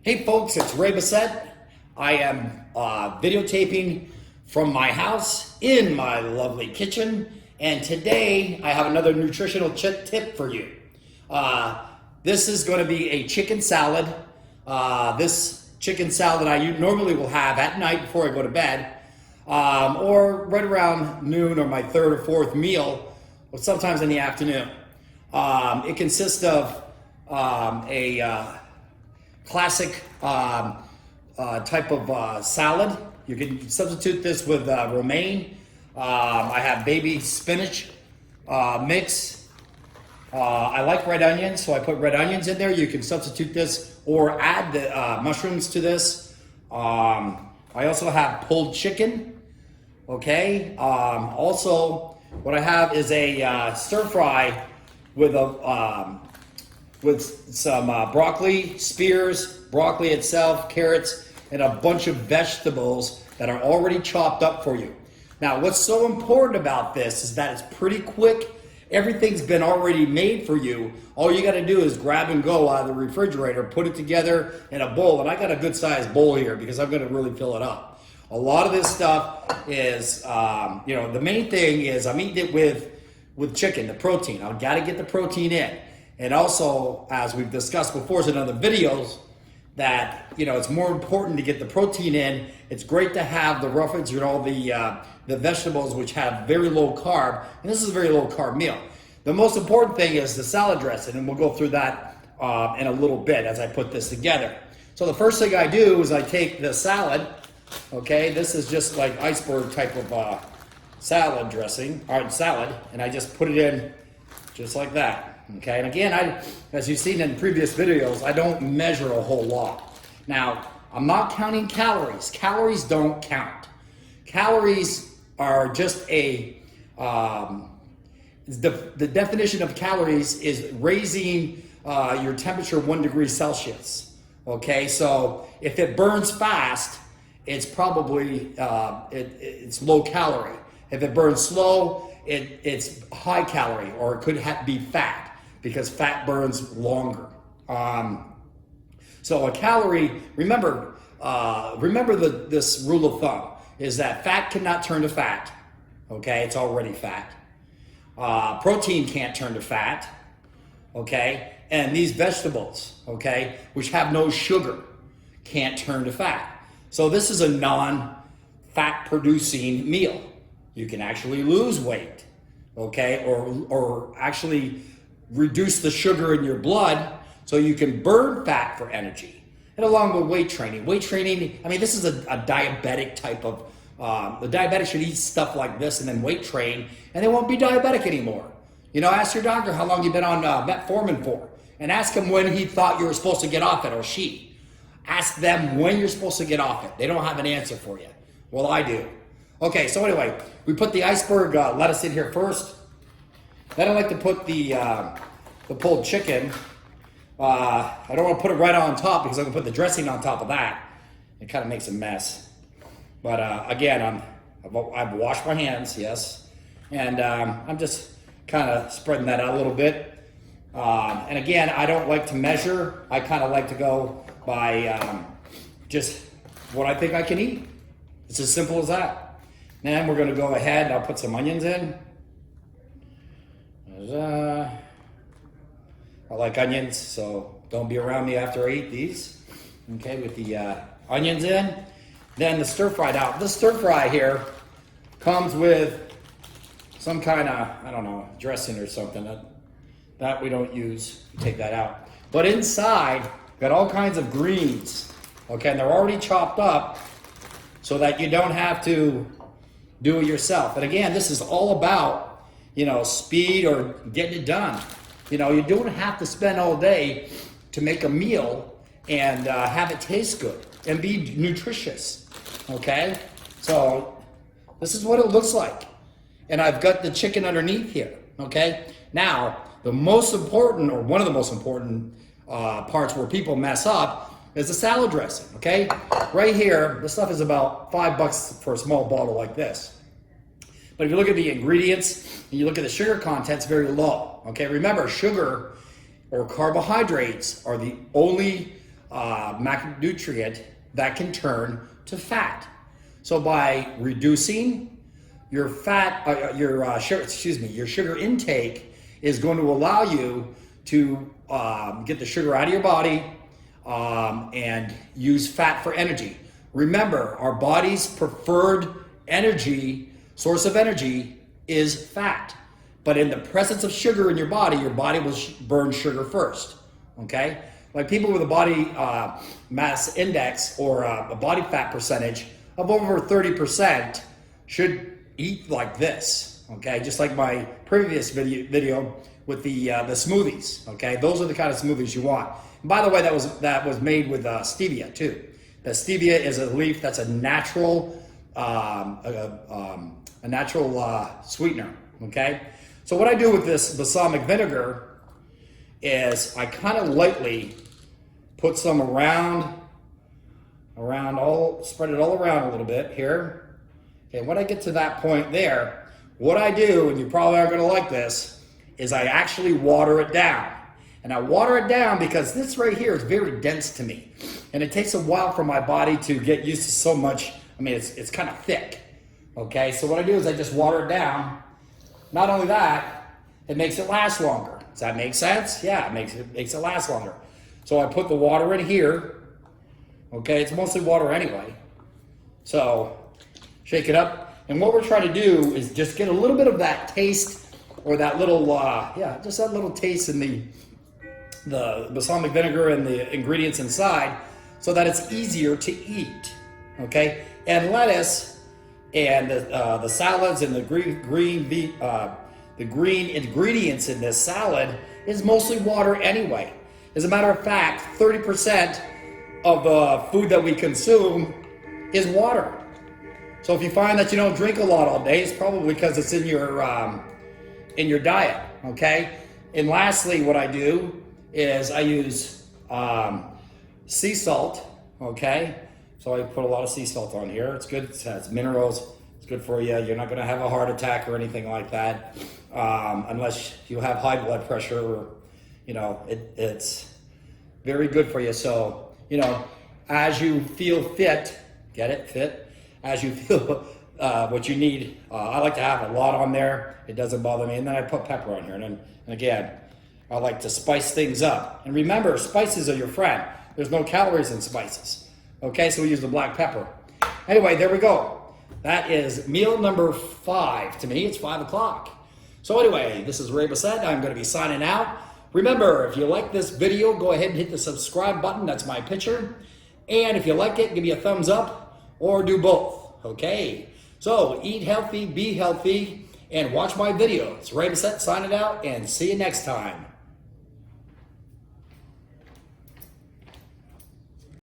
Hey folks, it's Bessette. I am videotaping from my house in my lovely kitchen, and today I have another nutritional tip for you. This is going to be a chicken salad. This chicken salad I normally will have at night before I go to bed, or right around noon or my third or fourth meal, or sometimes in the afternoon. It consists of a classic type of salad. You can substitute this with romaine. I have baby spinach mix. I like red onions, so I put red onions in there. You can substitute this or add the mushrooms to this. I also have pulled chicken. Okay. Also, what I have is a stir fry with a with some broccoli, spears, broccoli itself, carrots, and a bunch of vegetables that are already chopped up for you. Now, what's so important about this is that it's pretty quick. Everything's been already made for you. All you got to do is grab and go out of the refrigerator, put it together in a bowl, and I got a good sized bowl here because I'm going to really fill it up. A lot of this stuff is, the main thing is I'm eating it with chicken, the protein. I've got to get the protein in. And also, as we've discussed before in other videos, that it's more important to get the protein in. It's great to have the roughage and all the vegetables, which have very low carb, and this is a very low carb meal. The most important thing is the salad dressing, and we'll go through that in a little bit as I put this together. So the first thing I do is I take the salad. Okay, this is just like iceberg type of salad dressing, or salad, and I just put it in just like that. Okay, and again, as you've seen in previous videos, I don't measure a whole lot. Now, I'm not counting calories. Calories don't count. Calories are just the definition of calories is raising your temperature 1 degree Celsius. Okay, so if it burns fast, it's probably it's low calorie. If it burns slow, it's high calorie, or it could be fat, because fat burns longer. So a calorie, remember this rule of thumb, is that fat cannot turn to fat. Okay, it's already fat. Protein can't turn to fat. Okay, and these vegetables, okay, which have no sugar, can't turn to fat. So this is a non-fat producing meal. You can actually lose weight, okay, or actually reduce the sugar in your blood so you can burn fat for energy. And along with weight training, I mean, this is a diabetic type of, the diabetic should eat stuff like this and then weight train, and they won't be diabetic anymore. Ask your doctor how long you've been on metformin for, and ask him when he thought you were supposed to get off it, or she. Ask them when you're supposed to get off it. They don't have an answer for you. Well, I do. Okay, so anyway, we put the iceberg lettuce in here first. Then I like to put the pulled chicken. I don't want to put it right on top because I'm going to put the dressing on top of that. It kind of makes a mess. But again, I've washed my hands, yes. And I'm just kind of spreading that out a little bit. And again, I don't like to measure. I kind of like to go by just what I think I can eat. It's as simple as that. Then we're going to go ahead and I'll put some onions in. I like onions, so don't be around me after I eat these. Okay, with the onions in. Then the stir fried out. This stir fry here comes with some kind of, I don't know, dressing or something. That we don't use. Take that out. But inside, got all kinds of greens. Okay, and they're already chopped up so that you don't have to do it yourself. And again, this is all about speed or getting it done. You don't have to spend all day to make a meal and have it taste good and be nutritious. Okay, so this is what it looks like, and I've got the chicken underneath here. Okay, now the most important, or one of the most important parts where people mess up is the salad dressing. Okay, right here, this stuff is about $5 for a small bottle like this. But if you look at the ingredients and you look at the sugar content, it's very low. Okay, remember, sugar or carbohydrates are the only macronutrient that can turn to fat. So by reducing your fat, your sugar intake is going to allow you to get the sugar out of your body and use fat for energy. Remember, our body's preferred source of energy is fat. But in the presence of sugar in your body will burn sugar first, okay? Like people with a body mass index or a body fat percentage of over 30% should eat like this, okay? Just like my previous video with the smoothies, okay? Those are the kind of smoothies you want. And by the way, that was made with stevia too. The stevia is a leaf that's a natural sweetener, okay? So what I do with this balsamic vinegar is I kind of lightly put some spread it all around a little bit here. Okay, when I get to that point there, what I do, and you probably aren't gonna like this, is I actually water it down. And I water it down because this right here is very dense to me. And it takes a while for my body to get used to so much. I mean, it's kind of thick, okay? So what I do is I just water it down. Not only that, it makes it last longer. Does that make sense? Yeah, it makes it last longer. So I put the water in here. Okay, it's mostly water anyway. So shake it up. And what we're trying to do is just get a little bit of that taste, or that little, just that little taste in the balsamic vinegar and the ingredients inside, so that it's easier to eat. Okay, and lettuce and the salads and the green ingredients in this salad is mostly water anyway. As a matter of fact, 30% of the food that we consume is water. So if you find that you don't drink a lot all day, it's probably because it's in your diet. Okay. And lastly, what I do is I use sea salt. Okay. So I put a lot of sea salt on here. It's good. It has minerals. It's good for you. You're not going to have a heart attack or anything like that, unless you have high blood pressure. Or, it's very good for you. So, as you feel fit, get it, fit, as you feel what you need. I like to have a lot on there. It doesn't bother me. And then I put pepper on here. And again, I like to spice things up. And remember, spices are your friend. There's no calories in spices. Okay, so we use the black pepper. Anyway, there we go. That is meal number 5. To me, it's 5 o'clock. So anyway, this is Ray Bessette. I'm going to be signing out. Remember, if you like this video, go ahead and hit the subscribe button. That's my picture. And if you like it, give me a thumbs up or do both. Okay, so eat healthy, be healthy, and watch my videos. Ray Bessette signing out, and see you next time.